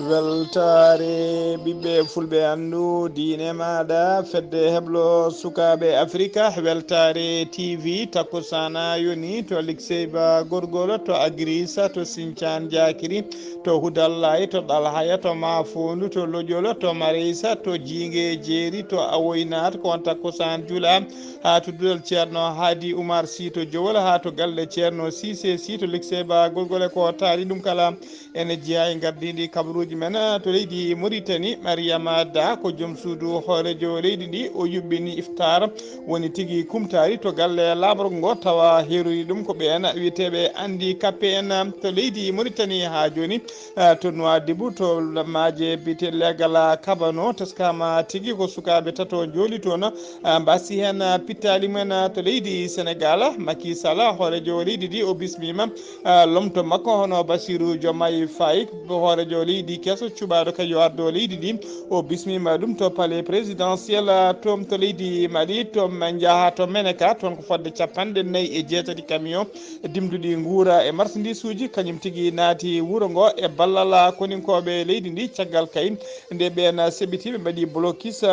weltare ɓiɓɓe fulɓe anndu diine maɗa fedde heblo sukaɓe africa weltare tv takkusana yoni to likseyba gorgolo to agrisa to sinthiane diakiri to hudallay to ɗalhaya to mafondu to lojolo to mareysa to jingue jeeri to awoynat ko on takkusan juula ha to dudal ceerno haadi oumar sy to jowol ha to galle ceerno sisé sy to likseyba gorgole ko taari ɗum kala ene jeeya e gardidi kabaruji men to leydi Mauritanie Mariama Da ko joom suudu hoorejo leydi ndi o yuɓɓini iftar woni tigui kumtari to galle laborgo ngo tawa heeroyi ɗum ko ɓen wiyeteɓe handicapé en to leydi Mauritanie ha joni to Nouadhibou to maaje bite legal kabano teskama tigui ko sukaɓe tato jooli toon mbasi hen pittali men to leydi Sénégal Macky Sall hoorejo leydi ndi o bismima lomto makko hono Bassirou Diomaye Faye hoorejo leydi kesso cuɓaɗo kañum ardo leydi ndi o bismima ɗum to palais présidentiel tom to leydi Mali to jaaha to Menaka toon ko fodde 49 camion dimduɗi guura e marchandise uji kañum tigui naati wuuro ngo e ballal koninkoɓe leydi ndi caggal kay nde ɓen seɓɓitiɓe mbaɗi blocus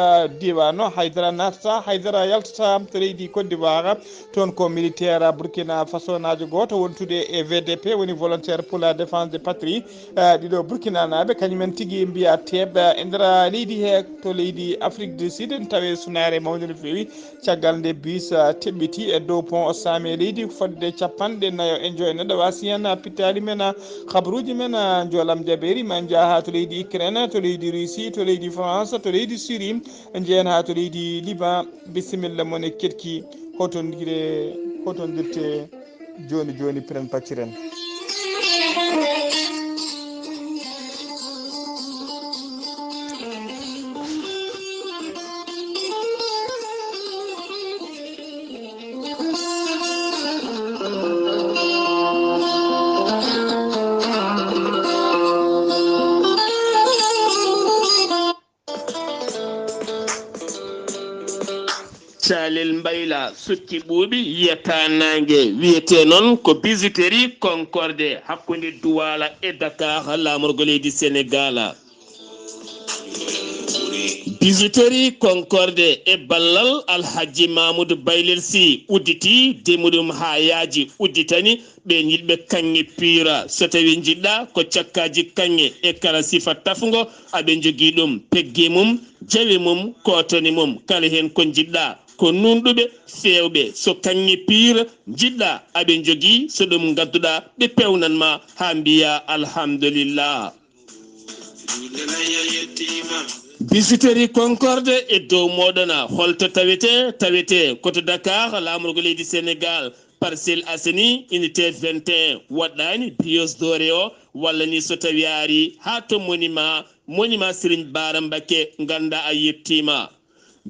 diwan haydara natata haydara yaltata to leydi Côte d'Ivoire toon ko militaire Burkina Faso najo goto wontude e VDP woni volontaire pour la défense de patrie ɗiɗo Burkina naɓe kañumen tigui mbiya teɓe e nder leydi he to leydi Afrique du Sud ne tawe sunare mawde no fewi caggal nde bus teɓɓiti e dow pont o saame leydi fodde 49 e joyi neɗɗo wasi hen pittali men habaruji men joolam jaɓeri ma jaaha to leydi Ukraine to leydi Russie to leydi France to leydi Syrie jeen ha to leydi Liban bisimilla mon e ketki hotondirte joni joni piren pacciren Calel Mbayla sutti ɓuuɓi yiyata nangue wiyete noon ko bijouterie Concorde hakkude Douala e Dakar lamorgo leydi Sénégal bijouterie Concorde e ballal Alhaji Mamoudou Baylel Sy udditi demuɗum ha yaaji udditani ɓe yilɓe kanŋe pira so tawi jiɗɗa ko cakkaji kanŋe e kala sifa tafgo aɓe jogui ɗum peggi mum jawi mum kotoni mum kala hen ko jiɗɗa ko nunɗuɓe fewɓe so kanŋe pire jiɗɗa aɓe jogui so ɗum gadduɗa ɓe pewnanma ha mbiya alhamdulillah bijouterie Concorde e dow moɗona holto tawete koto Dakar lamorgo leydi Sénégal Parcelles Assainies unité 21 waɗɗani bios dore o walla ni so tawi ari ha to monument Serigne Bara Mbacké ganda a yettima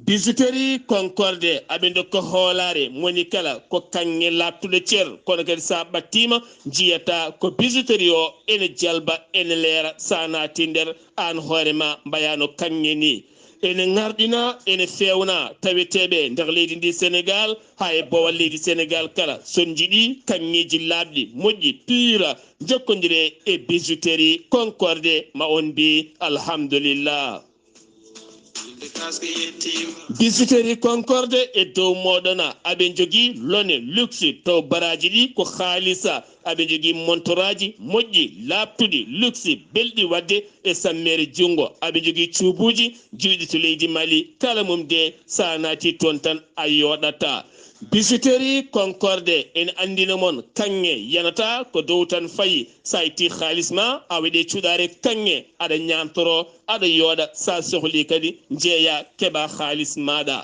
bijouterie Concorde aɓe dokka hoolare moni kala ko kanŋe lattuɗo ceer kono kadi sa ɓattima jiyata ko bijouterie o ene jalba ene leera sa naati nder an hoorema mbayano kanŋe ni ene ŋarɗina ene fewna taweteɓe nder leydi ndi Sénégal ha e bowal leydi Sénégal kala son jiiɗi kanŋeji labɗi moƴƴi pira jokkodire e bijouterie Concorde ma on mbi alhamdulillah bijouterie Concorde e dow moɗona aɓe jogui lone luxe taw baraji ɗi ko haalisa aɓe jogui montoraji moƴƴi labtuɗi luxe belɗi wadde e sammere jungo aɓe jogui cuubuji juuɗi to leydi Mali kala mum de sa naati toon tan a yoɗata bijouterie Concorde en andina mon kanŋe yanata ko dow tan fayi sa itti haalisma a waɗe cuɗare kanŋe aɗa ñamtoro aɗa yooɗa sa sohli kadi jeeya keɓa haalis maɗa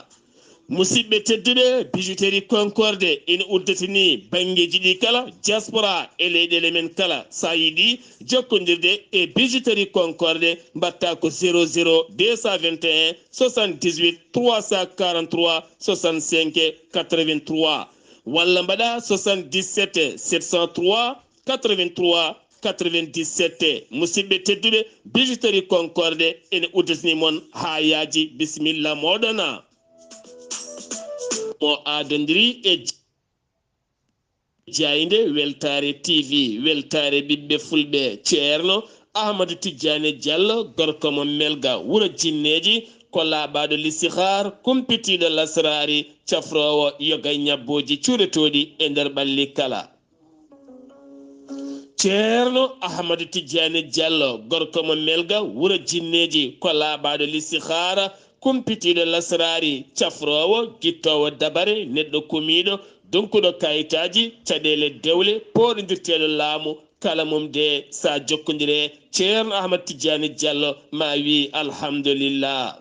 musidɓe tedduɓe bijouterie Concorde ene uddatini banggueji ɗi kala diaspora e leyɗele men kala sa yiiɗi jokkodirde e bijouterie Concorde mbatta ko 00 221 78 343 65 83 walla mbaɗa 77 703 83 97 musidɓe tedduɓe bijouterie Concorde ene uddatini mon ha yaaji bisimilla moɗona mo adodiri e jayde weltare TV weltare ɓiɓɓe fulɓe ceerno Ahmadou Tidiane Diallo gorko mo melga wuro jinneji ko laaɓaɗo listihar kumpitiɗo lasrari cafrowo yogay ñabboji cuuretoɗi e nder ɓalli kala. ceerno Ahmadou Tidiane Diallo gorko mo melga wuro jinneji ko laaɓaɗo listihara kumpitiɗo lasrari cafrowo guittowo dabare neɗɗo kumiɗo donkuɗo kayitaji caɗele dewle poɗodirteɗo laamu kala mum de sa jokkodire ceerno Ahmadou Tidiane Diallo ma wi alhamdulillah.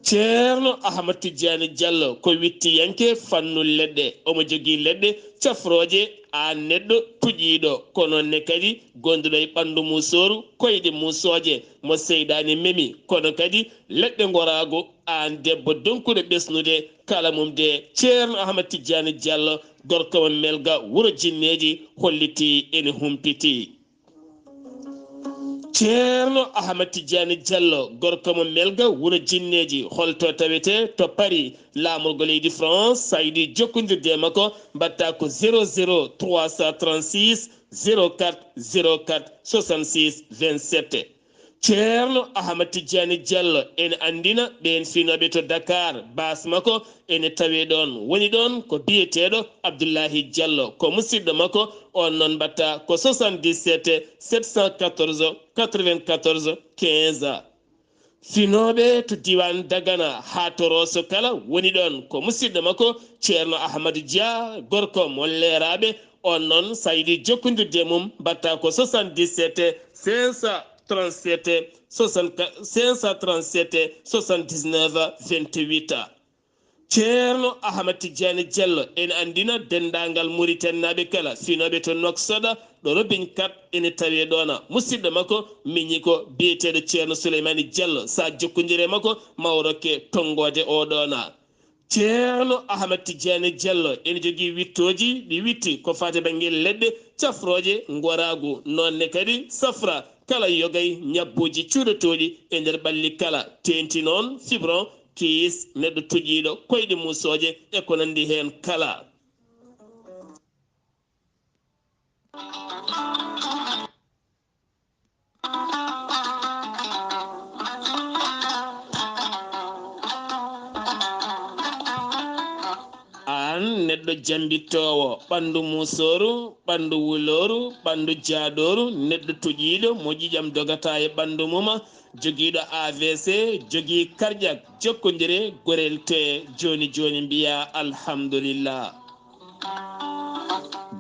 ceerno Ahmadou Tidiane Diallo ko wittiyanke fannu leɗɗe omo jogui leɗɗe cafroje a neɗɗo puƴiɗo kono ne kadi gonduɗo e ɓandu musoru koyɗe musoje mo seydani memi kono kadi leɗɗe gorago an debbo donkuɗo ɓesnude kala mum de ceerno Ahmadou Tidiane Diallo gorko mo melga wuro jinneji holliti ene humpiti. ceerno Ahmadou Tidiane Diallo gorko mo melga wuro jinneji holto tawete to Paris laamorgo leydi France saydi jokkodirde makko mbatta ko 00 336 04 04 66 27. ceerno Ahmadou Tidiane Diallo ene andina ɓen finoɓe to Dakar bas makko ene tawe ɗon woni ɗon ko biyeteɗo Abdullaahi Diallo ko musidɗo makko on noon mbatta ko 77 714 94 15. finoɓe to diwan Dagana ha to Rosso kala woni ɗon ko musidɗo makko ceerno Ahmadou Dia gorko mo leeraɓe on noon saydi jokkodirde mum mbatta ko 77 537 79 28. ceerno Ahmadou Tidiane Diallo ene andina dendagal Mauritanie kala finoɓe to Noksoɗa ɗo Robin Kat ene tawe ɗona musidɗo makko miñi ko biyeteɗo ceerno Souleymane Diallo sa jokkodire makko mawroke tongode oɗona. ceerno Ahmadou Tidiane Diallo ene jogui wittoji ɗi witti ko fate bangel leɗɗe cafroje goragu nonne kadi safra kala yogay ñabbuji cuuɗotoɗi e nder ɓalli kala tenti noon fibron kiis neɗɗo tuƴiɗo koyɗe musoje e ko nandi hen kala. an neɗɗo jambittowo ɓandu musoru ɓandu wuloru ɓandu jaadoru neɗɗo tuƴiɗo mo ƴiƴam dogata e ɓandu muma joguiɗo AVC jogui cardiaque jokkodire gorel te joni joni mbiya alhamdulillah.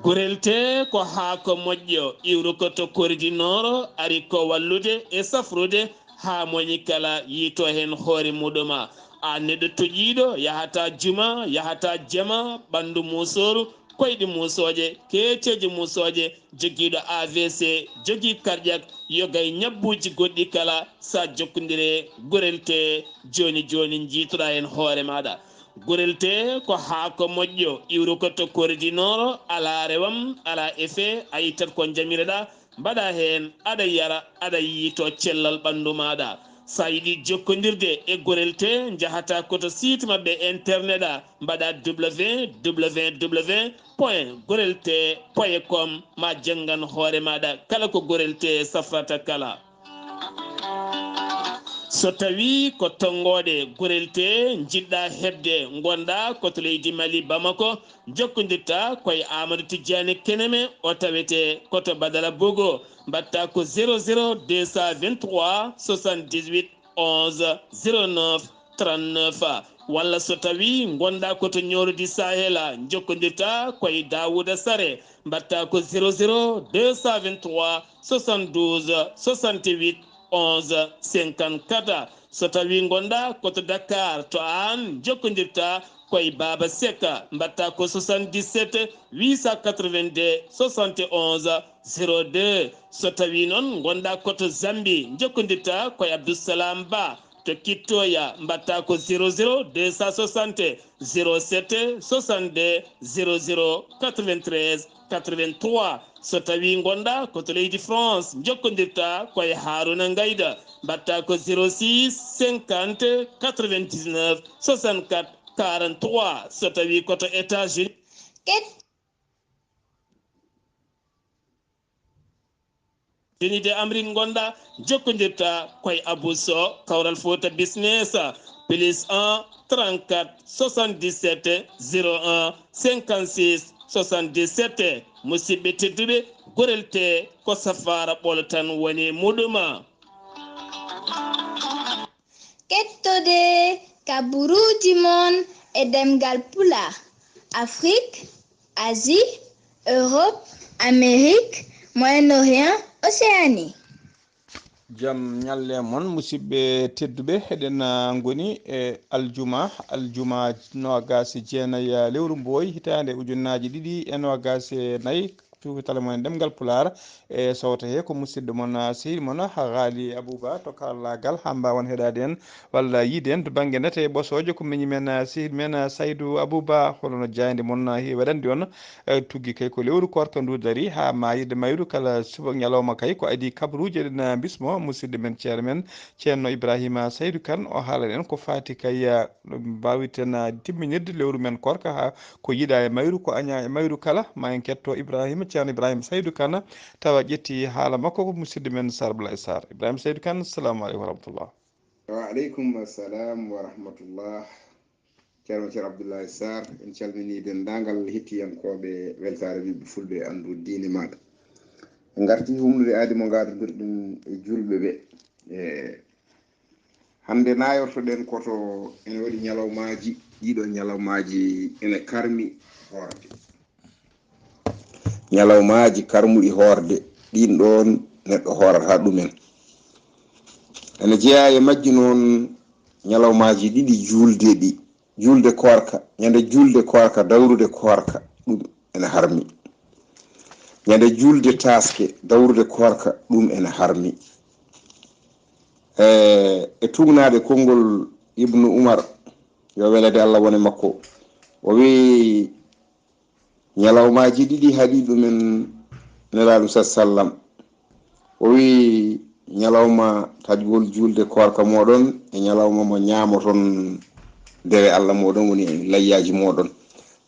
gorel te ko haako moƴƴo iwru ko to koridinoro ari ko wallude e safrude ha moñi kala yito hen hoore muɗuma a neɗɗo toƴiɗo yahata juma yahata jama ɓandu musoru koyɗe musoje keceji musoje joguiɗo AVC jogui cardiaque yogay ñabbuji goɗɗi kala sa jokkodire gorel te joni joni jiitoɗa hen hoore maɗa. gorel te ko haako moƴƴo iwru ko to koridinoro ala rewam ala effet a yittat ko jamireɗa mbaɗa hen aɗa yara aɗa yiito cellal ɓandu maɗa. sa yiɗi jokkodirde e gorel te jahata koto site mabɓe internet a mbaɗa www.gorelte.com ma janggan hoore maɗa kala ko gorel te safrata kala. so tawi ko tonggode gorel te jiɗɗa hebde gonɗa koto leydi Mali Bamako jokkodirta koye Amadou Tidiane Keneme o tawete koto Badara Bogo mbatta ko 00 223 78 11 09 39 walla so tawi gonɗa koto ñorodi Sahela jokkodirta koye Dawouda Sare mbatta ko 00 223 72 68 11 54 so tawi gonɗa koto Dakar to an jokkodirta koye Baba Seka mbatta ko 77 882 71 02 so tawi noon gonɗa koto Zambie jokkodirta koye Abdoussalam Ba to Kittoya mbatta ko 00 260 07 62 00 93 83 so tawi gonɗa koto leydi France jokkodirta koye Haruna Ngayda mbatta ko 06 50 99 64 43 so tawi koto États-Unis denide amrin gonda jokkodirta koye Abou Sow Kawral Fouta business plus 1 34 77 01 56 77 musidɓe tedduɓe gorel te ko safara ɓolo tan woni muɗuma kettode kaburuji mon e ɗemngal pulaar Afrique, Asie, Europe, Amérique, Moyen-Orient, Océanie. Jam nyalle mon musidɓe tedduɓe heɗen goni e aljuma nogasi jeenaya lewru mbooy hitande ujunnaji ɗiɗi e nogasi nayyi cukatal mon ɗemgal pulaar e sawta he ko musidɗo mon sehil mon haali Abouba to karallagal ha mbawan heɗade en walla yiide en to banggue nete ɓosojo ko miñi men sehil men Saydou Abouba hono jayde mon heewi waɗande on tugui kay ko lewru korka ndu daari ha mayirde mayru kala suba ñalawma kay ko adi kabaruji eɗen bismo musidɗo men ceerno men ceerno Ibrahima Saydou Kane o haalana en ko fati kay mbawiten timminirde lewru men korka ha ko yiiɗa e mayru ko aña e mayru kala ma en ketto Ibrahima ceerno Ibrahima Saydou Kane tawa ƴetti haala makko ko musidɗo men Abdullaahi Saar Ibrahima Saydou Kane assalamu aleykum wa rahmatullah. Wa aleykum assalam wa rahmatullah. Ceerno Abdullaahi Saar en calmini dendagal hettiyankoɓe weltare ɓiɓɓe fulɓe andu diine maɗa en garti humnude aadi mo gadodirɗum e julɓe ɓe hande nayortoɗen koto ene waɗi ñalawmaji ɗiɗo ñalawmaji ene karmi horde ñalawmaji karmuɗi horde ɗin ɗon neɗɗo horata ɗumen ene jeeya e majji noon ñalawmaji ɗiɗi julde korka ñande julde korka dawrude korka ɗum ene harmi ñande julde taske dawrude korka ɗum ene harmi e tugnade konngol Ibnu Umar yo welede Allah wone makko o wi ñalawmaji ɗiɗi haɗi ɗumen nelaɗum sallam o wi ñalawma taƴgol julde korka moɗon e ñalawma mo ñamoton dewe Allah moɗon woni layyaji moɗon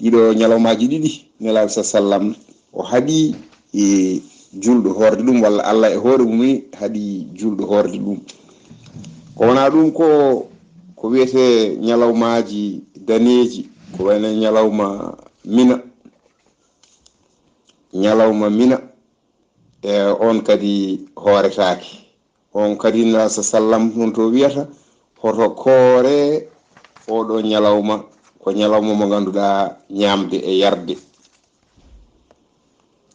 ɗiɗo ñalawmaji ɗiɗi nelaɗum sallam o haɗi e julɗo horde ɗum walla Allah e hoore mum haɗi julɗo horde ɗum ko wona ɗum ko wiyete ñalawmaji daneji ko wayno ñalawma mina e on kadi hooretake on kadi na sallam non to wiyata hoto koore oɗo ñalawma ko ñalawma mo ganduɗa ñamde e yarde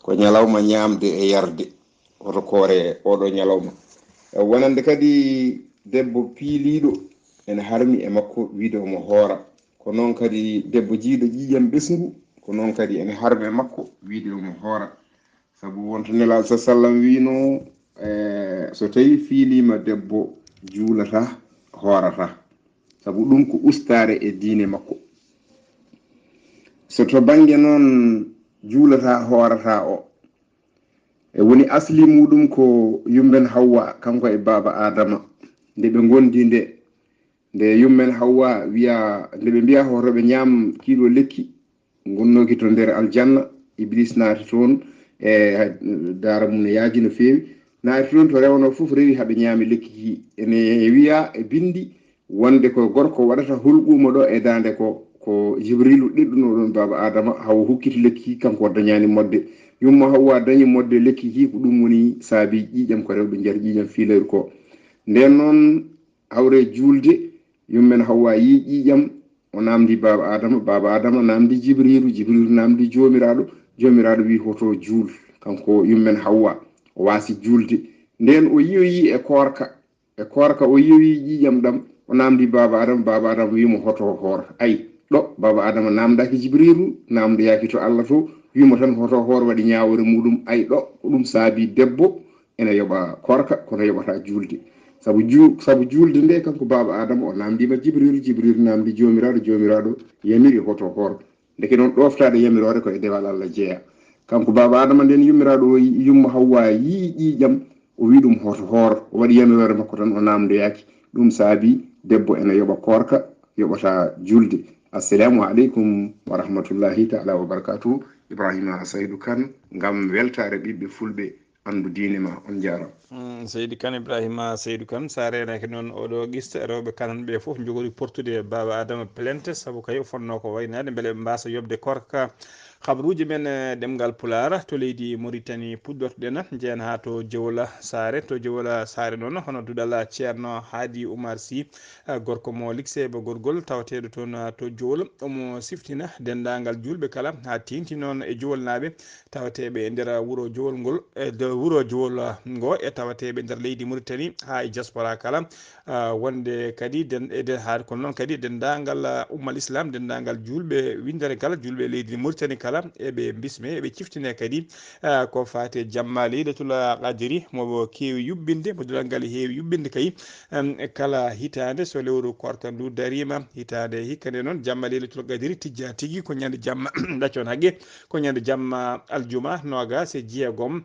ko ñalawma ñamde e yarde hoto koore oɗo ñalawma wonande kadi debbo piiliɗo ene harmi e makko wiide omo hoora ko noon kadi debbo jiiɗo ƴiƴam ɓesngu ko noon kadi ene harmi e makko wiide omo hoora sabu wonto nelaɗo sallam wino so tawi fiilima debbo juulata hoorata sabu ɗum ko ustare e diine makko so to banggue noon juulata hoorata o e woni asli muɗum ko yumben Hawwa kanko e baba Adama nde ɓe gondi nde yummen Hawwa wiya nde ɓe mbiya hotoɓe ñaam kiilo lekki gonnoki to nder aljanna Iblis naati toon e dara mum ne yaaji no feewi naati toon to rewno fof rewi haɓe ñaami lekki ki ene wiya e bindi wonde ko gorko waɗata hulɓumo ɗo e dande ko Jibrilu ɗeɗɗuno ɗon baba Adama hawo hukkiti lekki ki kanko dañani modde yumma Hawwa dañi modde lekki ki ko ɗum woni saabi ƴiƴam ko rewɓe nder ƴiƴam fiilayru ko nden noon hawre julde yummen Hawwa yi ƴiƴam o namdi baba Adama namdi Jibrilu namdi jomiraɗo wi hoto juul kanko yummen Hawwa o wasi julde nden o yiyoyi e korka o yiyoyi ƴiƴam ɗam o namdi baba Adama wimo hoto hoor ay ɗo baba Adama namdaki Jibrilu namdoyaki to Allah to wimo tan hoto hoor waɗi ñawore muɗum ay ɗo ko ɗum saabi debbo ene yoɓa korka kono yoɓata julde sabu julde nde kanko baba Adama o namdima Jibrilu namdi jomiraɗo yamiri hoto hoor ndeke noon ɗoftade yamirore ko e dewal Allah jeeya kanko baba Adama nden yummiraɗo o yumma Hawwa yi ƴiƴam o wi ɗum hoto hoor o waɗi yamirore makko tan o namdoyaki ɗum saabi debbo ene yoɓa korka yoɓata julde assalamu aleykum wa rahmatullahi taala wa barakatuhu Ibrahima Saydou Kane ngam weltare ɓiɓɓe fulɓe andu diine ma. On jaara Seydou Kane Ibrahima Seydou Kane sa renake noon oɗo guista rewɓe kanan ɓe fof jogori portude baba adama plainte saabu kay fonno ko waynade beele ɓe mbasa yobde korka habaruji men ɗemgal pulaar to leydi Mauritanie puɗɗortoɗen jeen ha to Diowola Saare to Diowola Saare noon hono duɗal ceerno Hadi Oumar Sy gorko mo liksebe gorgol tawateɗo toon to Diowol omo siftina dendagal julɓe kala ha tinti noon e Diowol naaɓe tawateɓe e nder wuuro Diowol ngol e wuuro Diowol ngo e tawateɓe nder leydi Mauritanie ha e diaspora kala wonde kadi ha kono noon kadi dendagal ummal islam dendagal julɓe windere kala julɓe leydi Mauritanie kala eɓe bisme eɓe ciftine kadi ko fate jamma Laylatul Qadri mo kewi yubbinde mo dulal ngal heewi yubbinde kay kala hitande so lewru korka ndu darima hitande hikka nde noon jamma Laylatul Qadri tijja tigui ko ñande jamma ɗaccon haqqe ko ñande jamma aljuma nogas e jeegom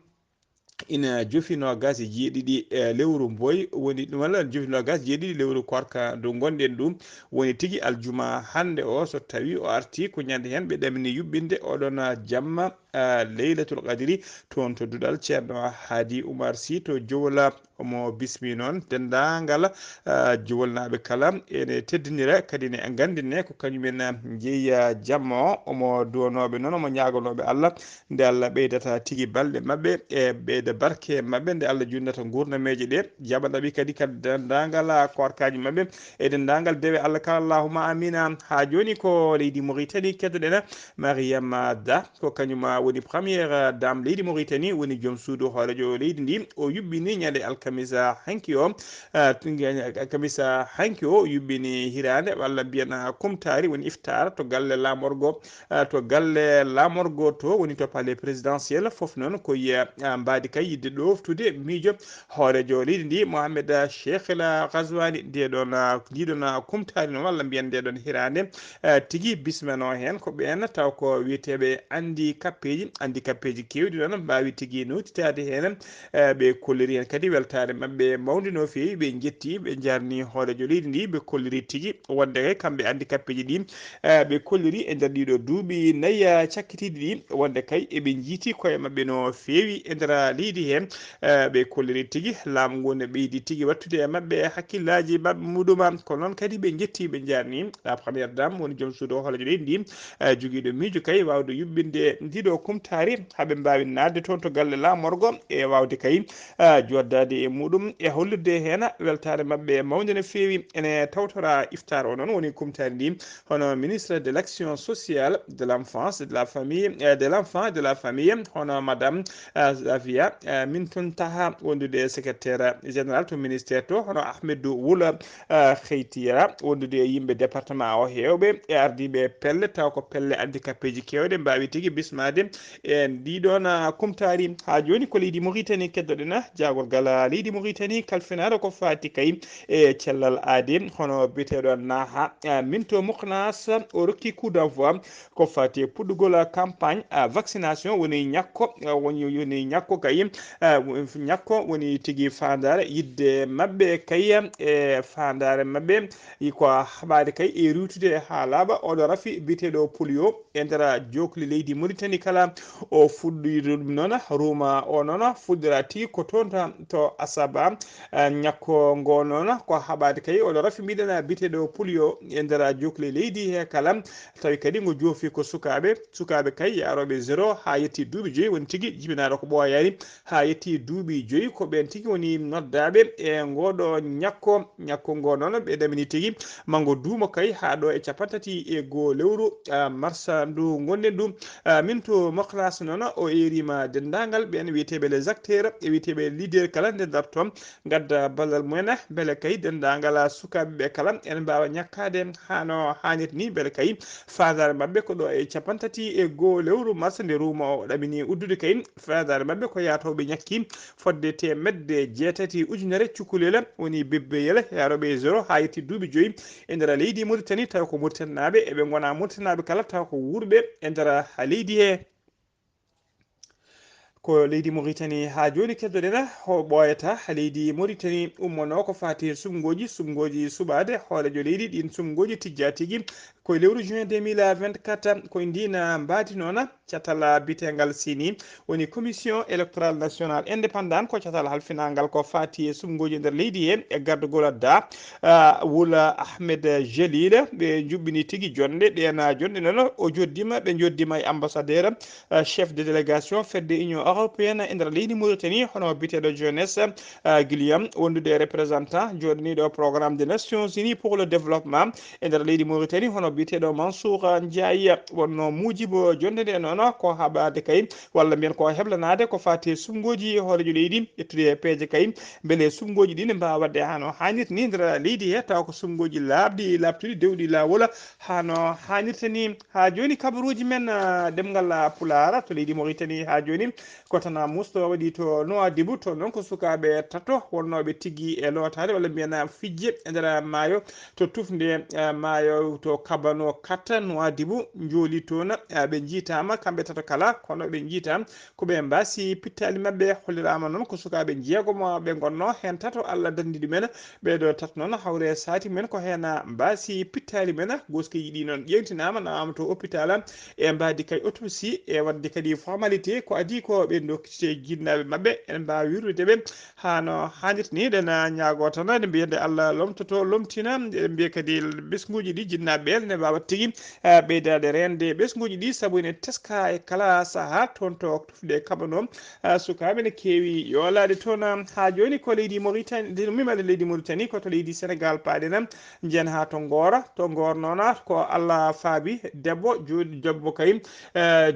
ina jofi nogas e jeeɗiɗi lewru mbooy woni ɗum walla jofi nogas jeeɗiɗi lewru korka ndu gonɗen ɗum woni tigui aljuma hande o so tawi o arti ko ñande hen ɓe ɗamini yuɓɓinde oɗon jamma Laylatul Qadri toon to duɗal ceerno Hadi Oumar Sy to Diowola omo bismi noon dendagal Diowol naɓe kala ene teddinira kadi ne gandine ko kañumen jeeya jamma o omo duwanoɓe noon omo ñagonoɓe Allah nde Allah ɓeydata tigui balɗe mabɓe e ɓeyda barke mabɓe nde Allah jundata gurnameje ɗe jaɓa ɗaɓi kadi dendagal korkaji mabɓe e dendagal dewe Allah kala allahuma amina. Ha joni ko leydi Mauritanie keddoɗen Mariama Da ko kañuma woni premiére dame leydi Mauritanie woni joom suudu hoorejo leydi ndi o yuɓɓini ñande alkamisa hanki o alkamisa hanki o yuɓɓini hirande walla mbiyen kumtari woni iftar to galle lamorgo to woni to palais présidentiel foof noon ko yiya mbadi kay yidde ɗoftude miijo hoorejo leydi ndi Mohamed Cheikh El Ghazouani ndiɗon kumtari noon walla mbiyen ndeɗon hirande tigui bismano hen ko ɓen taw ko wiyeteɓe handicappeji kewɗi noon mbawi tigui notitade hen ɓe kolliri hen kadi weltare mabɓe mawde no fewi ɓe jetti ɓe jarni hoorejo leydi ndi ɓe kolliri tigui wonde kay kamɓe handicappeji ɗi ɓe kolliri e nder ɗiɗo duuɓi nayyi cakkitiɗi ɗi wonde kay eɓe jiiti koye mabɓe no fewi e nder leydi hen ɓe kolliri tigui laamu ngu ne ɓeydi tigui wattude e mabɓe hakkillaji mabɓe muɗuma kono noon kadi ɓe jetti ɓe jarni la premiére dame woni joom suudu hoorejo leydi ndi joguiɗo miijo kay wawde yuɓɓinde ndiɗo kumtari haaɓe mbawi nadde toon to galle lamorgo e wawde kay joddade e muɗum e hollirde hen weltare mabɓe mawde no fewi ene tawtora iftar o noon woni kumtari ndi hono ministre de l'action sociale de l'enfance de la famille de l'enfant de la famille hono madame Zafia Minton Taha wondude secrétaire général to ministère to hono Ahmedou Wula Kheytira wondude yimɓe département o hewɓe e ardiɓe pelle taw ko pelle handicapéji kewɗe mbawi tigui bismade e ndiɗon kumtari ha joni ko leydi Mauritanie keddoɗen jagorgal leydi Mauritanie kalfinaɗo ko fati kay e cellal aade hono biteɗo Naha Minto Moknas o rokki coup d'envoi ko fati puɗɗugol campagne vaccination woni ñakko kay ñakko woni tigui fandare yidde mabɓe kay e fandare mabɓe ko haɓade kay e rutude ha laaɓa oɗo rafi biteɗo polio e nder jokli leydi Mauritanie kala o fuɗɗiɗo ɗum noon ruma o noon fuɗɗira tigui ko toon to Asaba ñakko ngo noon ko haɓade kay oɗo rafi mbiɗen biteɗo polio e nder jokli leydi he kala tawi kadi ngo joofi ko sukaɓe kay yaroɓe 0 ha yetti duuɓi 5 woni tigui jibinaɗo ko ɓooyani ha yetti duuɓi 5 ko ɓen tigui woni noddaɓe e ngoɗo ñakko ngo noon ɓe ɗamini tigui mango duuma kay ha ɗo e 31 lewru mars ndu gonɗen ɗum Minto Moklas noon o erima dendagal ɓen wiyeteɓe les acteurs e wiyeteɓe leader kala nde darton gadda ballal mumen beele kay dendagal sukaɓeɓe kala ene mbawa ñakkade hano hannirta ni beele kay fadare mabɓe ko ɗo e 31 lewru mars nde ruma o ɗamini uddude kay fadare mabɓe ko yatoɓe ñakki fodde temedde 6 ujunere cukalel woni bebbeyel yaroɓe 0 ha yetti duuɓi 5 e nder leydi Mauritanie taw ko Mauritanaɓe eɓe gona Mauritanaɓe kala taw ko wurɓe e nder leydi he ko leydi Mauritanie ha joni keddoɗena ho ɓoyata leydi Mauritanie ummono ko fati sumgoji suɓade hoolejo leydi ɗin sumgoji tijja tigui koye lewru juin 2024 koye ndina mbadi noona catala bitengal sini woni commission électoral national indépendant ko catal halfinangal ko fati sumgoji nder leydi he e gardugol da Wula Ahmed Jalil ɓe juɓɓini tigui jonde ɗena jonɗe noon o joddima ɓe joddima e ambassadeur chef de délégation fedde union européenne e nder leydi Mauritanie hono biteɗo jeunesse Guillaume wondude représentant joɗaniɗo programme des nations unies pour le développement e nder leydi Mauritanie hono biteɗo Mansour Ndiaye wonno mujibo jonde nde noon ko haɓade kay walla mbiyen ko heblanade ko fati sumgoji hoolejo leydi ƴettude peeje kay beele sumgoji ɗi ne mbawa wadde hano hannirta ni nder leydi he taw ko sumgoji labtuɗi dewɗi lawol hano hannirta ni ha joni kabaruji men ɗemngal pulaar to leydi Mauritanie ha joni ko tan musto waɗi to Nouadhibou to noon ko sukaɓe tato wonnoɓe tigui e lotade walla mbiyen fijje e nder maayo to tufde maayo to kabano katta Nouadhibou jooli toon ɓe jiitama kamɓe tato kala kono ɓe jiita koɓe mbasi pittali mabɓe hollirama noon ko sukaɓe jeegomo ɓe gonno hen tato Allah dandi ɗumen ɓeɗo tato noon hawre sati men ko hen mbasi pittali men goskiji ɗi noon ƴewtinama nawama to hôpital e mbadi kay autopsie e wadde kadi formalité ko adi ko ɓe dokkite jinnaɓe mabɓe en mbawi wirdudeɓe hano hannirta ni ɗen ñaago tan nde mbiyede Allah lomtoto lomtina eɗen mbiya kadi ɓesguji ɗi jinnaɓeɓe ne mbawa tigui ɓeydade rende ɓesguji ɗi saabu ene teska e kala saaha toon to tufde kabano sukaɓe ne keewi yolade toon ha joni ko leydi Mauritanie mimade leydi Mauritanie koto leydi Sénégal paaɗen jen ha to Ngor noon ko Allah faabi debbo debbo kay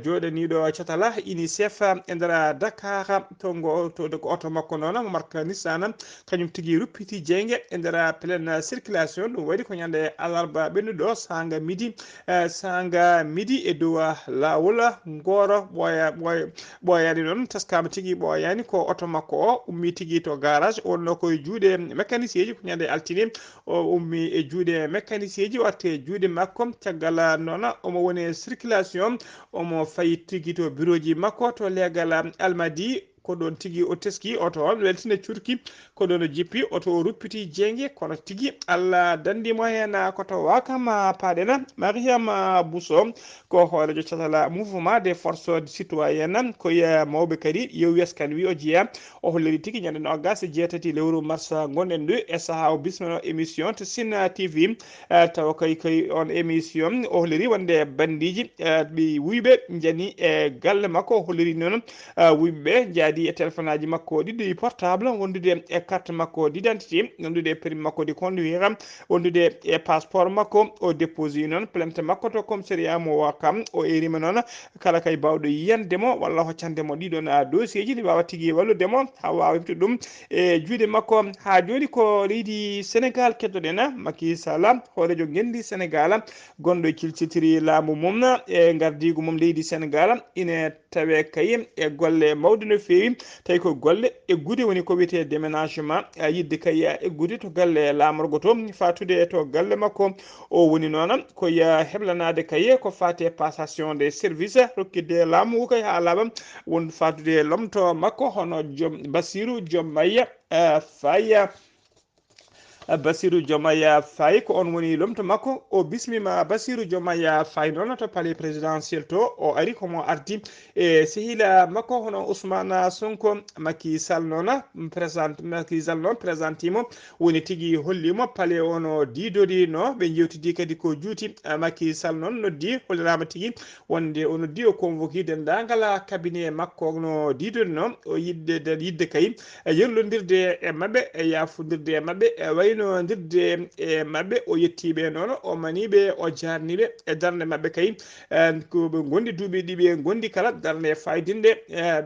joɗaniɗo catala UNICEF e nder Dakar to ko oto makko noon mo marka Nissan kañum tigui ruppiti jeygue e nder pleine circulation ɗum waɗi ko ñande alarba ɓennuɗo sanga midi e dow lawol Ngor ɓoyani noon teskama tigui ɓoyani ko oto makko o ummi tigui to garage wonno koye juuɗe mécanicien ji ko ñande altine o ummi e juuɗe mécanicien ji watte juuɗe makko caggal noon omo woni circulation omo fayi tigui to bureau ji makko to leegal Almadi ko ɗon tigui o teski oto on weltine curki ko ɗon o jippi oto o ruppiti jeygue kono tigui Allah dandimo hen koto wakam paɗena Mariam Bousso ko hoolejo catala mouvement des forces citoyennes koye mawɓe kadi yewyeskan wi o jeeya o holliri tigui ñande nogas e jeetati lewru mars gonɗen ndu e saaha o bismino émission to Sina TV tawa kay on émission o holliri wonde bandiji ɓe wuyɓe jani e galle makko o holliri noon wuyɓeɓe jaadi e téléphone aji makko ɗiɗi portable wondude e carte makko d'identité wondude e permis makko de conduire wondude e passeport makko o déposé noon plainte makko to commissariat mo Wakam o erima noon kala kay bawɗo yiyandemo walla hoccandemo ɗiɗon dossier ji ɗi wawa tigui walludemo ha wawa yimtude ɗum e juuɗe makko ha joni ko leydi Sénégal keddoɗen Macky Sall hoolejo gendi Sénégal gonɗo cilcitiri laamu mum e gardigu mum leydi Sénégal ine tawe kay e golle mawde no fewi tawi ko golle eggude woni ko wiyete déménagement yidde kay eggude to galle lamorgo to fatude to galle makko o woni noon koye heblanade kay ko fate passation des services rokkide laamu kay ha laaɓa won fatude lomto makko hono Bassirou Diomaye Faye Bassirou Diomaye Faye ko on woni lomto makko o bismima Bassirou Diomaye Faye noon to palais présidentiel to o ari komo ardi e sehila makko hono Ousmane Sonko Macky Sall noon présentimo woni tigui hollimo palais ono didori no ɓe jewtidi kadi ko juuti Macky Sall noon noddi hollirama tigui wonde o noddi o convoqué dendagal cabinet makko no didori no o yidde kay yerlodirde e mabɓe e yafudirde e mabɓe e wayno dirde e mabɓe o yettiɓe noon o maniɓe o jarniɓe e darde mabɓe kay koɓe gondi duuɓi ɗiɓe gondi kala darde faydinde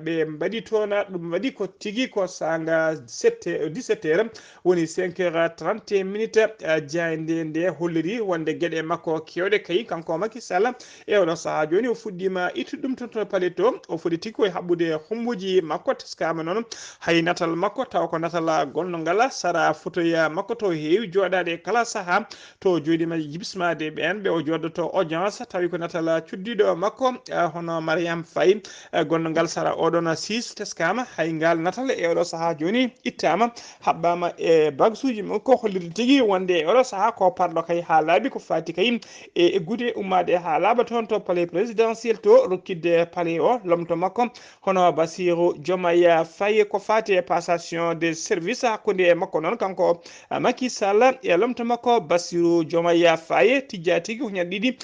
ɓe mbaɗi toon ɗum waɗi ko tigui ko sanga 17 heures woni 5h30 jayde nde holliri wonde gueɗe makko kewɗe kay kanko Macky Sall e oɗo saaha joni o fuɗɗima ittude ɗum to palais to o fuɗɗi tigui koye habɓude hommuji makko teskama noon hay natal makko taw ko natal gonnogal sara photoya makko woto heewi joɗade kala saaha to joɗima jibsmade ɓen ɓe o joddoto audience tawi ko natala cuddiɗo makko hono Mariame Faye gonnogal sara oɗon 6 teskama hay ngal natal e oɗo saaha joni ittama haɓɓama e bagsuji mum ko holliri tigui wonde e oɗo saaha ko parɗo kay ha laaɓi ko fati kay e eggude ummade ha laaɓa toon to palais présidentiel to rokkidde palais o lomto makko hono Bassirou Diomaye Faye ko fati e passation de service hakkude e makko noon kanko Macky Sall e lomto makko Bassirou Diomaye Faye tijja tigui ko ñande ɗiɗi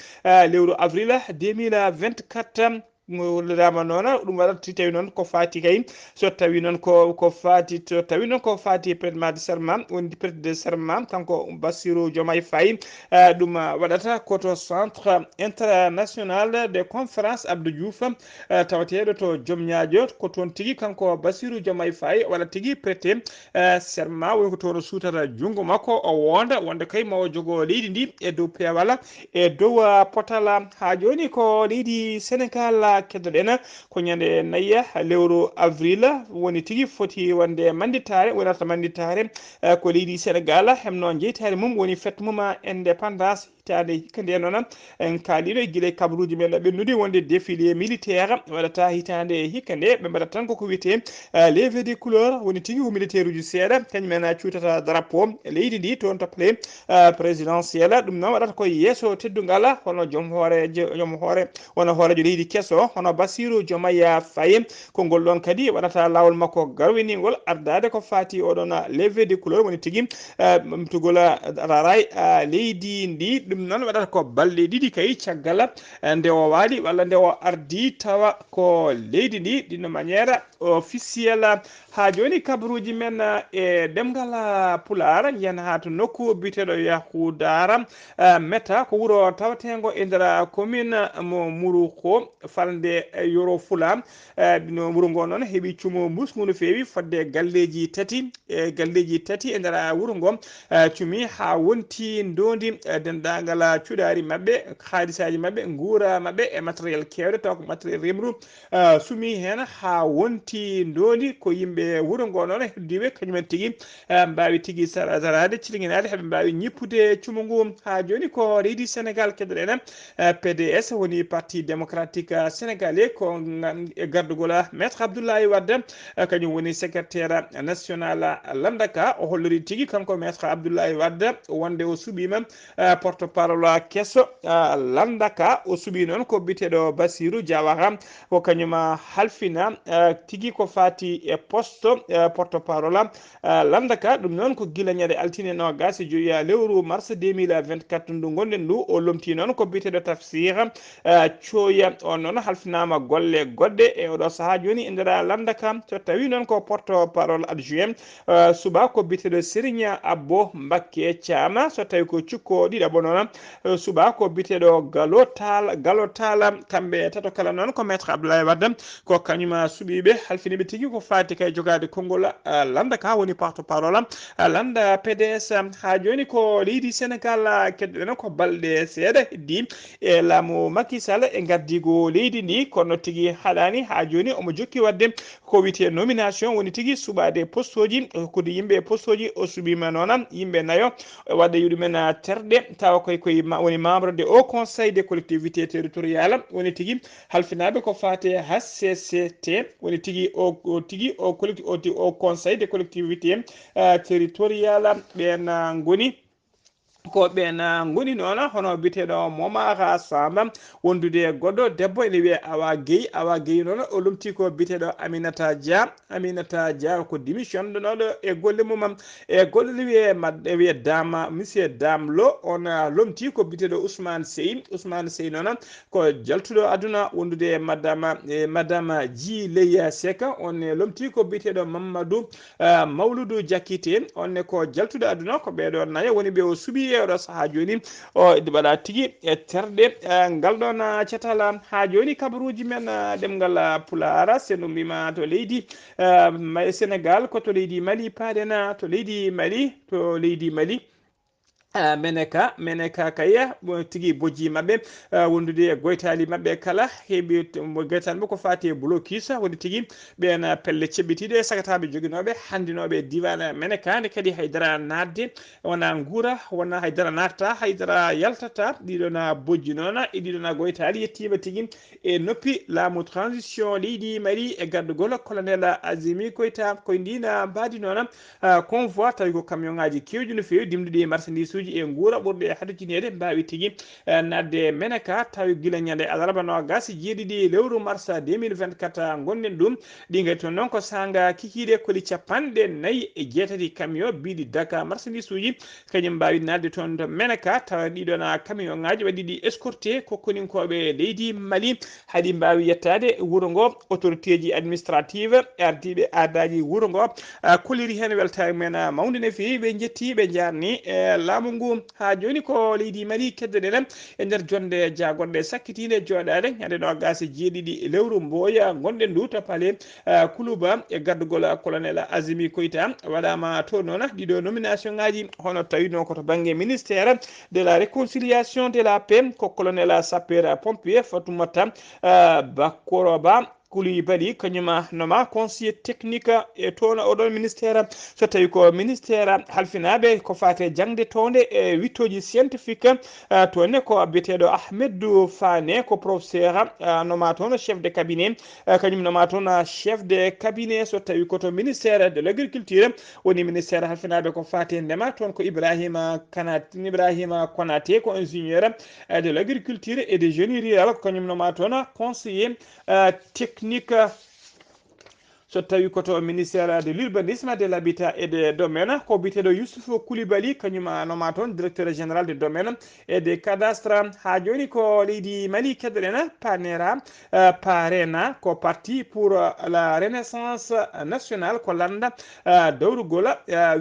lewru avril 2024 wollirama noon ɗum waɗata tawi noon ko fati kay so tawi noon ko fati to tawi noon ko fati prêtement de serment woni prêt de serment kanko Bassirou Diomaye Faye ɗum waɗata koto centre international de conférence Abdou Diouf tawateɗo to Diomniadio ko toon tigui kanko Bassirou Diomaye Faye waɗa tigui prêté serment woni ko toon sutata junggo makko o wonda kay mawo jogo leydi ndi e dow peewal e dow potala ha joni ko leydi Sénégal keddoɗen ko ñande 4 lewru avril woni tigui foti wonde manditare wonata manditare ko leydi Sénégal hemno jeytare mum woni fête mum indépendance hitande hikka nde noon en kaaliɗo guila kabaruji men ɓennude wonde défilé militaire waɗata hitande hikka nde ɓe mbaɗata tan koko wiyete levée des couleurs woni tigui ko militaire uji seeɗa kañumen cuutata drapeau leydi ndi toon to palais présidentiel ɗum noon waɗata koye yesso teddugal hono joom hoore wono hoorejo leydi kesso hono Bassirou Diomaye Faye ko ngol ɗon kadi waɗata lawol makko garwinigol ardade ko fati oɗon levée des couleurs woni tigui tugol raray leydi ndi ɗum noon waɗata ko balɗe ɗiɗi kay caggal nde o waali walla nde o ardi tawa ko leydi ndi d'une manière officielle ha joni kabaruji men e ɗemgal pulaar yen ha to nokku biteɗo Yahoudara meta ko wuuro tawatego e nder commune mo Mourouko falde Yoro Fula no wuuro ngo noon heeɓi cumo musgu no fewi fodde galleji tati e nder wuuro ngo cumi ha wonti ndondi dendagal cuɗari mabɓe haalisaji mabɓe guura mabɓe e matériel kewɗe taw ko matériel remru sumi hen ha wonti ndondi ko yimɓe wuuro ngo noon heddiɓe kañumen tigui mbawi tigui sarade cilguinade heeɓe mbawi ñippude cumo ngu ha joni ko leydi Sénégal keddoɗen PDS woni parti démocratique sénégalais ko gardugol maître Abdullaahi Wade kañum woni secrétaire national landaka o hollori tigui kanko maître Abdullaahi Wade wonde o suuɓima porte parole kesso landaka o suuɓi noon ko biteɗo Bassirou Diawara ko kañum halfina tigui ko fati e poste porte parole landaka ɗum noon ko guila ñande altine nogas joyi lewru mars 2024 ndu gonɗen ndu o lomti noon ko biteɗo Tafsir Thioya on noon halfinama golle goɗɗe e oɗo saaha joni e nder landaka so tawi noon ko porte parole adjoint suba ko biteɗo Serigne Abbo Mbacké Thiam so tawi ko cukko ɗiɗaɓo noon suba ko biteɗo Galotal kamɓe tato kala noon ko maître Abdoulaye Wade ko kañum suuɓiɓe halfiniɓe tigui ko fati kay jogade konngol landaka woni porte parole landa PDS ha joni ko leydi Sénégal keddoɗen ko balɗe seeɗa heddi e laamu Macky Sall e gardigo leydi ndi kono tigui haɗani ha joni omo jokki wadde ko wiyete nomination woni tigui suɓade poste uji hokkude yimɓe poste uji o suuɓima noon yimɓe nayo wadde yuɗumen terɗe tawa koye woni membre de haut conseil des collectivités territoriales woni tigui halfinaɓe ko fate HCCT woni tigui o conseil des collectivités territoriales ɓen goni ko ɓen goni noon hono biteɗo Momara Samba wondude goɗɗo debbo ene wiye Awa Gueye noon o lomti ko biteɗo Aminata Dia ko démission ɗonoɗo e golle mum e golle ne wiye Dame monsieur Dame Lo on lomti ko biteɗo Ousmane Sey noon ko jaltuɗo aduna wondude madame Djileye Seck on lomti ko biteɗo Mamadou Mawludou Diakité on ko jaltuɗo aduna ko ɓeɗo nayo woni ɓe o suuɓi oɗo saaha joni o waɗa tigui e terɗe ngal ɗon cetal ha joni kabaruji men ɗemgal pulaar seno mbima to leydi Sénégal ko to leydi Mali paɗen to leydi Mali meneka kaya tigi boji mabbe wondude goytali mabbe kala hebi goytal ko fati blokisa woni tigi ben pelle cebitide sagatabe joginobe handinobe diwana meneka ne kadi haydara nadde wona ngura wona haydara natta haydara yaltata didona boji nona e didona goytali yettiba tigi e noppi laamu transition leydi mari e gaddugol colonel Azimi Koita ko ndina mbadi nona convoi tawi ko camion ngaji kewji no fewi dimdude marchandise uji e ngura ɓurde haɗotinede mbawi tigui nadde menaka tawi guila ñande alarba no gasi jeeɗiɗi lewru mars 2024 gonɗen ɗum ɗi gari toon noon ko sanga kikiɗe koli capanɗe nayyi e jeetati camion biɗi Dakar marchandise uji kañum mbawi nadde toon to menaka tawa ɗiɗon camion ngaji waɗiɗi escorté kokkoninkoɓe leydi Mali haɗi mbawi yettade wuuro ngo autorité ji administrative e ardiɓe aadaji wuuro ngo koliri hen weltare men mawde no fewi ɓe jetti ɓe jarni e laamu ngu ha joni ko leydi Mali keddoɗen e nder jonde jagonɗe sakkitide joɗade ñande no gasi jeeɗiɗi lewru mboya gonɗen ndu to paale kuluba e gaddugol colonel Azimi Koita waɗama to noon ɗiɗo nomination ngaji hono tawino koto banggue ministère de la réconciliation de la paix ko colonel sapeur pompier Fatoumata Bakoroba Koulibaly kañuma noma conseiller technique e toon oɗon ministère so tawi ko ministère halfinaɓe ko fate jangde tonde e wittoji scientifique toonne ko biyeteɗo Ahmedou Fane ko professeur noma toon chef de cabinet kañum noma toon chef de cabinet so tawi koto ministère de l' agriculture woni ministère halfinaɓe ko fate ndema toon ko Ibrahima Konaté ko ingénieur de l' agriculture et de génie rural kañum noma toon conseiller technique so tawi koto ministère de l'urbanisme de l'habitat et des domaines ko biteɗo Youssouf Koulibaly kañuma noma toon directeur général des domaines et des cadastres ha joni ko leydi Mali keddoɗen parena ko parti pour la renaissance nationale ko landa dawrugol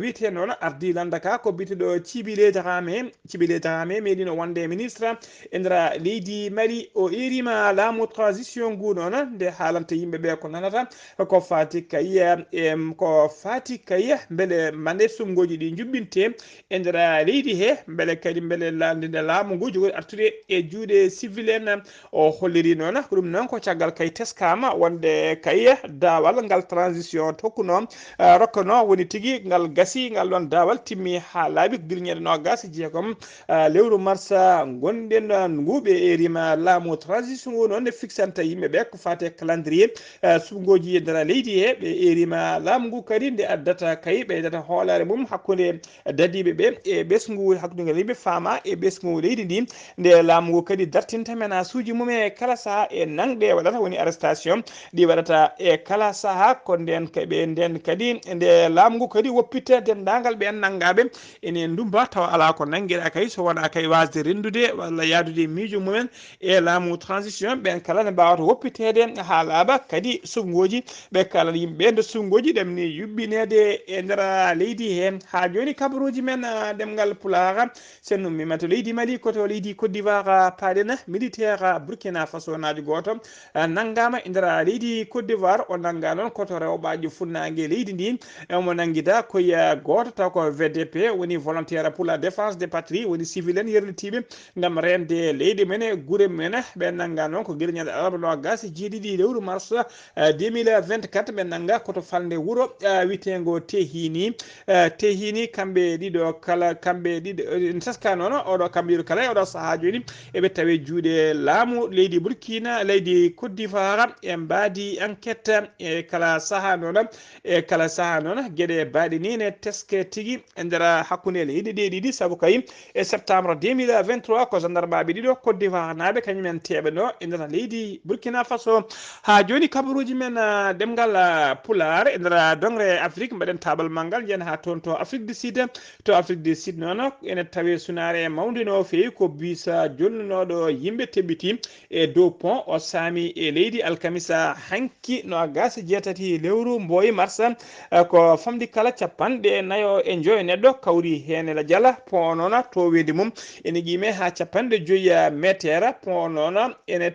wiite noon ardi landa ka ko biteɗo Cibile Dramé meɗino wonde ministre e nder leydi Mali o erima laamu transition ngu noon nde haalanta yimɓeɓe ko nanata ko fati kaya beele mande sumgoji ɗi jubbinte e nder leydi he beele kadi beele landinde laamu ngu jogori artude e juuɗe civil en o holliri noon ko ɗum noon ko caggal kay teskama wonde kay dawal ngal transition tokkuno rokkano woni tigui ngal gasi ngal ɗon dawal timmi ha laaɓi guilñede nogas jeegom lewru mars gonɗen nguɓe erima laamu transition ngu noon ne fixanta yimɓeɓe ko fate calendrier sumgoji e nder leydi he ɓe erima laamu ngu kadi nde addata kay ɓeydata hoolare mum hakkude dadiɓe ɓe e ɓesgu hakkude yimɓe faama e ɓesgu leydi ndi nde laamu ngu kadi dartinta menasuji mum e kala saaha e nangɗe waɗata woni arrestation ɗi waɗata e kala saaha ko nden ɓe nden kadi nde laamu ngu kadi woppitta dendagal ɓe nanggaɓe ene ndumba tawa ala ko nangueɗa kay so wona kay wasde rendude walla yadude miijo mumen e laamu transition ɓen kala ne mbawata woppitede ha laaɓa kadi sumgoji ɓe kala yimɓe nde sumgoji ɗemni yuɓɓinede e nder leydi he ha joni kabaruji men ɗemngal pulaar sen ummima to leydi Mali koto leydi Côte d'Ivoire paɗen militaire Burkina Faso naji goto nanggama e nder leydi Côte d'Ivoire o nangga noon koto rewɓaji funnague leydi ndi omo nanguida koye goto taw ko VDP woni volontaire pour la défense des patries woni civil en yernitiɓe gam rende leydi men e guure men ɓe nangga noon ko guirñade alarba no gasi jeeɗiɗi lewru mars 2024 ɓe nangga koto falde wuuro witego tehini kamɓe ɗiɗo kala kamɓe ɗiɗo teska noon oɗo kamɓe ɗiɗo kala oɗo saaha joni eɓe tawi juuɗe laamu leydi Burkina leydi Côte d'Ivoire e mbadi enquête e kala saaha noon gueɗe mbaɗi ni ne teske tigui e nder hakkude leydi ɗe ɗiɗi saabu kay e septembre 2023 ko gendarmeɓe ɗiɗo Côte d'Ivoire naɓe kañumen teɓeno e nder leydi Burkina Faso ha joni kabaruji men ɗemngal pulaar e nder dongre Afrique mbaɗen tabal mangal jen ha toon to Afrique du Sud noon ene tawi sunare mawde no fewi ko bisa jolnunoɗo yimɓe teɓɓiti e dow pont o saami e leydi alkamisa hanki no gasi jeetati lewru mboyi mars ko famdi kala capanɗe nayo e joyi neɗɗo kawri hen la jala pont noon to wedi mum ene qime ha capanɗe joyi métre pont noon ene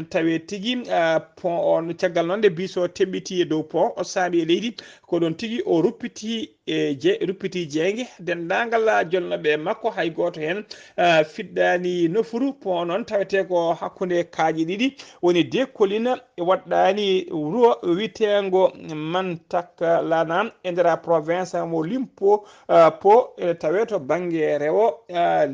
tawe tigui pont on caggal noon nde biso teɓɓiti e dow pont o saami e leydi ko ɗon tigui o ruppiti ruppiti jeenge dendagal jolnoɓe makko hay goto hen fiɗɗani nofuru po noon tawete ko hakkude kaaji ɗiɗi woni dekkolina waɗɗani wuro witengo Mantak Lana e nder province mo Limpo po tawe to banggue rewo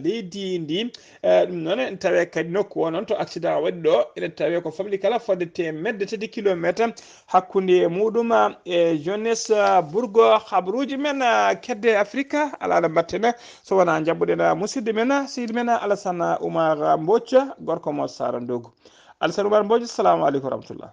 leydi ndi ɗum noon tawe kadi nokku o noon to accident waɗi ɗo ene tawe ko famɗi kala fodde temedde tati kilométre hakkude muɗum e jeunesse ɓurgo habaruji men kedde Afrique ala no mbattene so wona jabbuɗen musidɗo men seydi men Alassane Oumar Mbodj gorko mo Sara Ndogu. Alassane Oumar Mbodj, assalamu aleykum warahmatullah.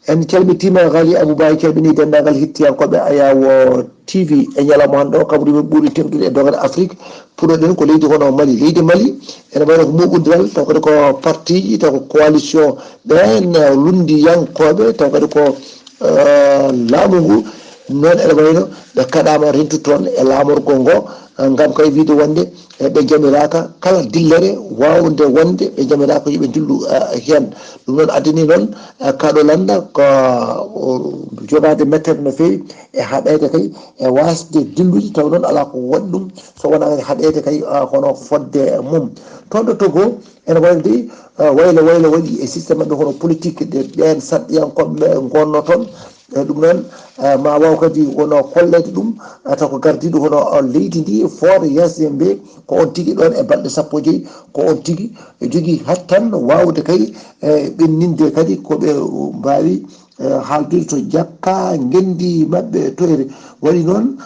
en calmitima Ghali Aboubaye calmini dendagal hettiyankoɓe Ayawo TV e ñalawma hande o kabaruji ɓuuri tengtude e dogal Afrique pour ɗen ko leydi hono Mali leydi Mali ene wayno ko moɓodiral taw kadi ko parti taw ko coalition ɓen lundiyankoɓe taw kadi ko laamu ngu noon ene wayno ɓe kaɗama rentu toon e laamorgol ngo gam kay wiide wonde ɓe jamiraka kala dillere wawde wonde ɓe jamiraka yoɓe dillu hen ɗum noon addani noon kaɗo landa ko jogade méthode no fewi e haɗede kay e wasde dillude taw noon ala ko waɗi ɗum so wona haɗede kay hono fodde mum toon ɗo Togo ene wayde waylo waɗi e systéme maɓɓe hono politique de ɓen saɗɗiyankoɓe gonno toon ɗum noon ma waw kadi wono kollede ɗum taw ko gardiɗo hono leydi ndi foore yasde mbe ko on tigui ɗon e balɗe 15 ko on tigui jogui hattan wawde kay ɓenninde kadi koɓe mbawi haaldude to jakka gendi mabɓe toyre waɗi noon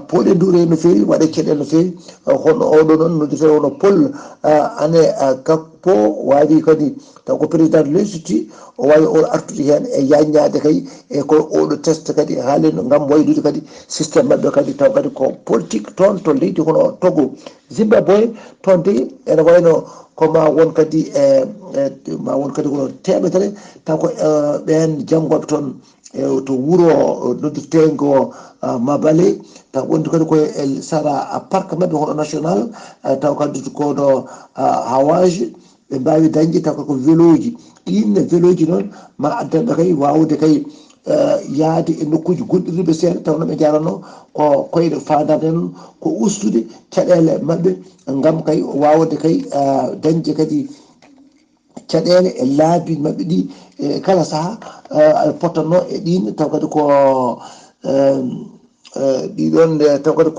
pooɗe duure no fewi waɗe keɗe no fewi hono oɗo noon noddete wono Paul ane Gakpo wawi kadi taw ko président de l'institut o wawi o artude hen e yaññade kay e ko oɗo test kadi haalino gam waylude kadi systéme mabɓe kadi taw kadi ko politique toon to leydi hono Togo. Zimbabwe toon de ene wayno koma won kadi ma won kadi kono temetere taw ko ɓen janggoɓe toon to wuuro noddirtengo Mabale taw wondi kadi koye sara parc mabɓe hono national taw kadi kono hawage ɓe mbawi dañde taw ko véloji ɗin véloji noon ma addanɓe kay wawde kay yaade e nokkuji goɗɗiriɓe seeɗa taw noon ɓe jarano ko koyɗe fadade noon ko ustude caɗele mabɓe gam kay wawde kay dañde kadi caɗele e laabi mabɓe ɗi kala saaha pottanno e ɗin taw kadi ko ɗiɗon taw kadi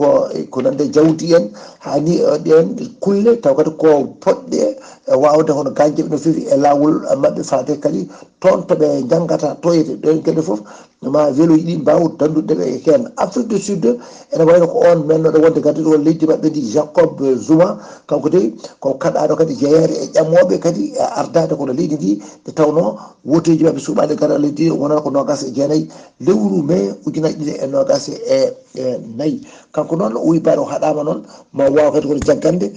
ko nande jawdi en hani ɗen kulle taw kadi ko poɗɗe wawde hono ganjeɓe no fewi e lawol mabɓe fade kadi toon toɓe jangata toyde ɗen gueɗe foof ma vélo ɗi mbaw dandudeɓe hen. Afrique du Sud ene wayno ko on mennoɗo wonde gadduɗo won leydi mabɓe ndi Jacob Zuma kanko de ko kaɗaɗo kadi jeeyade e ƴamoɓe kadi ardade kono leydi ndi nde tawno woteji mabɓe suuɓade gara leydi wonata ko 29 lewru mai 2024 kanko noon o wi mbaɗo haɗama noon ma waw kadi kono jaggande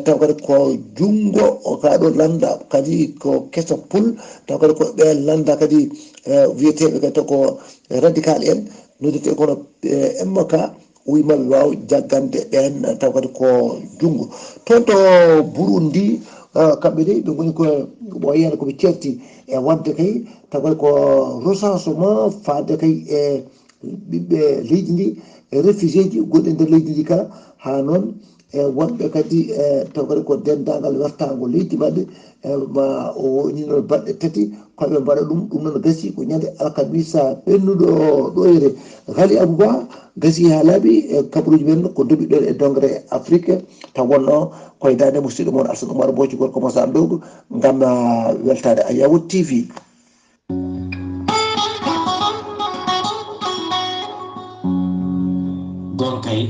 taw kadi ko junggo kaɗo landa kadi ko kesso pul taw kadi ko ɓe landa kadi wiyeteɓe kadi ko radical en noddite kono MK wimaɓe waw jaggande ɓen taw kadi ko junggo toon to Burundi kamɓe de ɓe goni ko ɓoyani koɓe certi e wadde kay taw kadi ko recensement fadde kay e ɓiɓɓe leydi ndi réfugié ji gonɗi nder leydi ndi kala ha noon e wonɓe kadi taw kadi ko dendagal wertago leydi mabɓe ma o woni noon balɗe tati koɓe mbaɗa ɗum noon gasi ko ñande alkamisa ɓennuɗo ɗoyre. Ghali Abouba gasi ha laaɓi e kabaruji men ko dooɓi ɗon e dongre Afrique taw wonno koye dande musidɗo moon Alassane Oumar Mbodj gorko mo Sara Ndogu gam weltade Ayawo TV. gonkay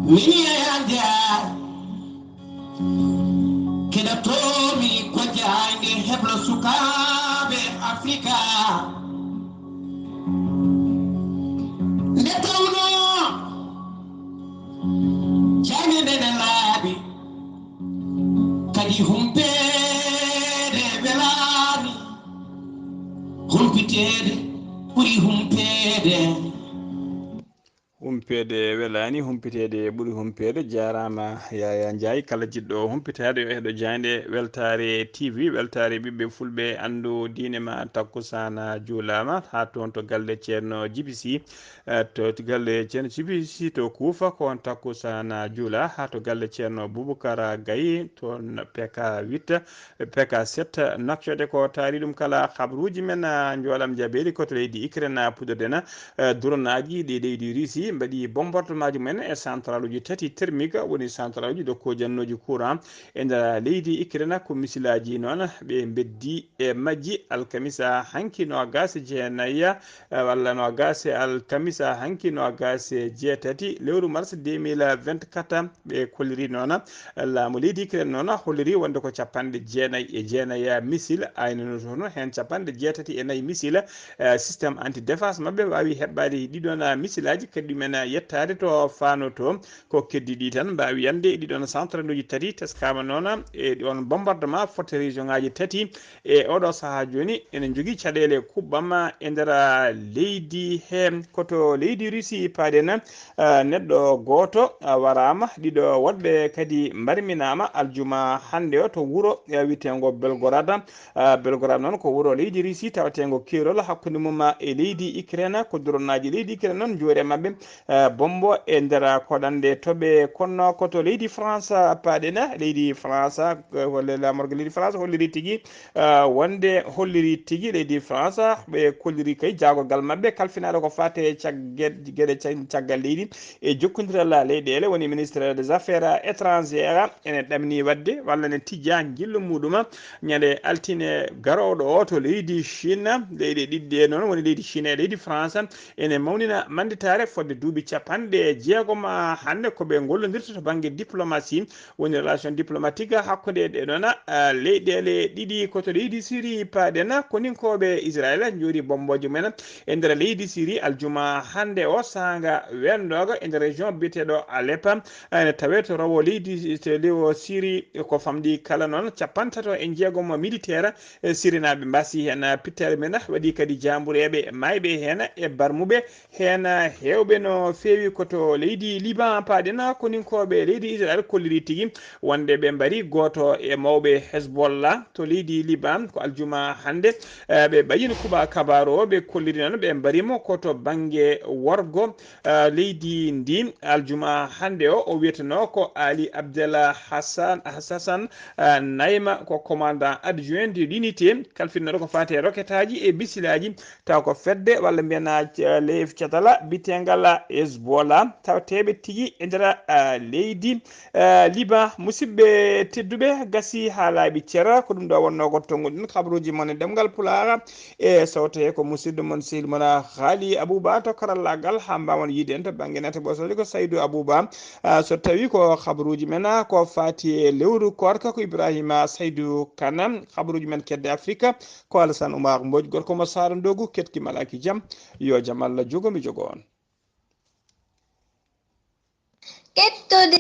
mini ayande keɗatomi ko jangde heblo sukaɓe Afrika nde tawno jange ndeɗe laaɓi kadi humpede welani humpitede ɓuuri humpede humpede welani humpitede ɓuuri humpede jarama Yaya Ndiaye kala jiɗɗo humpitade yo heɗo jande weltare TV weltare ɓiɓɓe fulɓe andu diine ma takkusana juulama ha toon to galle ceerno Djibisi to galle ceerno Djibisi to Kuufa ko on takkusana juula ha to galle ceerno Boubacara Gaye toon PK 8 PK 7 nakkede ko taari ɗum kala habruji men joolam jaɓeli koto leydi Ukraine puɗodena dronaji ɗi leydi Russie mbaɗi bombardement men e central uji tati thermique woni central uji dokko jannoji courant e nder leydi Ukraine ko misilaji noon ɓe beddi e majji alkamisa hanki no gas jeenayya walla no gas alkamisa hanki no gas jeetati lewru mars 2024 ɓe kolliri noon laamu leydi Ukraine noon holliri wonde ko capanɗe jeenayya missile aynono toon hen capanɗe jeetati e nayyi missile systéme anti défense mabɓe wawi heɓɓade ɗiɗon missilaji kadi ɗumen yettade to fanoto ko keddiɗi tan mbawi yande ɗiɗon central uji tati teskama noon e ɗon bombardement forte région ngaji tati e oɗo saaha joni ene jogui caɗele kuɓɓam e nder leydi he koto leydi Russie paɗen neɗɗo goto warama ɗiɗo woɗɓe kadi mbarminama aljuma hande o to wuuro witego Belgorade Belgorade noon ko wuuro leydi Russie tawatego Kerol hakkude mum e leydi Ukraine ko dronaji leydi Ukraine noon joore mabɓe bombo e nder koɗande toɓe kono koto leydi France paɗena leydi France holle lamorgo leydi France holliri tigui wonde holliri tigui leydi France ɓe kolliri kay jagogal mabɓe kalfinaɗo ko fate gueɗe caggal leydi e jokkodiral leyɗele woni ministre des affaires étrangères ene ɗamni wadde walla ne tijja jillu muɗum ñande altine garoɗo o to leydi Chine leydi ɗiɗɗe noon woni leydi Chine e leydi France ene mawnina manditare fodde duuɓi capanɗe jeegom hande koɓe gollodirta to banggue diplomatie woni relation diplomatique hakkude ɗe ɗon leyɗele ɗiɗi koto leydi Syrie paɗen koninkoɓe Israël jooɗi bomboje mumen e nder leydi Syrie aljuma hande o sanga wendogo e nder région biteɗo Alep ene tawe to rawo leydi lewo Syrie ko famɗi kala noon capantato e jeegom militaire Syrie naɓe mbasi hen pittere men waɗi kadi jambureɓe mayɓe hen e barmuɓe hen hewɓe no fewi koto leydi Liban paɗen koninkoɓe leydi Israël kolliri tigui wonde ɓe mbari goto e mawɓe Hezbollah to leydi Liban ko aljuma hande ɓe ɓayino kuuɓa kabaru o ɓe kolliri noon ɓe mbarimo koto banggue worgo leydi ndi aljuma hande o wiyeteno ko Ali Abdel Hassan Naima ko commandant adjoint de l'unité kalfinnoɗo ko fate roquette aji e bisilaji taw ko fedde walla mbiyana leyf catala bitengal Hezbollah tawteɓe tigui e nder leydi Liban musidɓe tedduɓe gasi ha laaɓi ceera ko ɗum ɗo wonno ko tonguɗen kabaruji mon e ɗemgal pulaar e sawte ko musidɗo mon sehil mona haali Abouba to karallagal ha mbawon yiide en to banggue nete ɓosoli ko Saydou Abouba so tawi ko kabaruji men ko fati lewru korka ko Ibrahima Saydou Kane kabaruji men kedde Afrique ko Alassane Oumar Mbodj gorko mo Sara Ndogu ketki malaki jaam yo jaam Allah jogomi jogo on kettude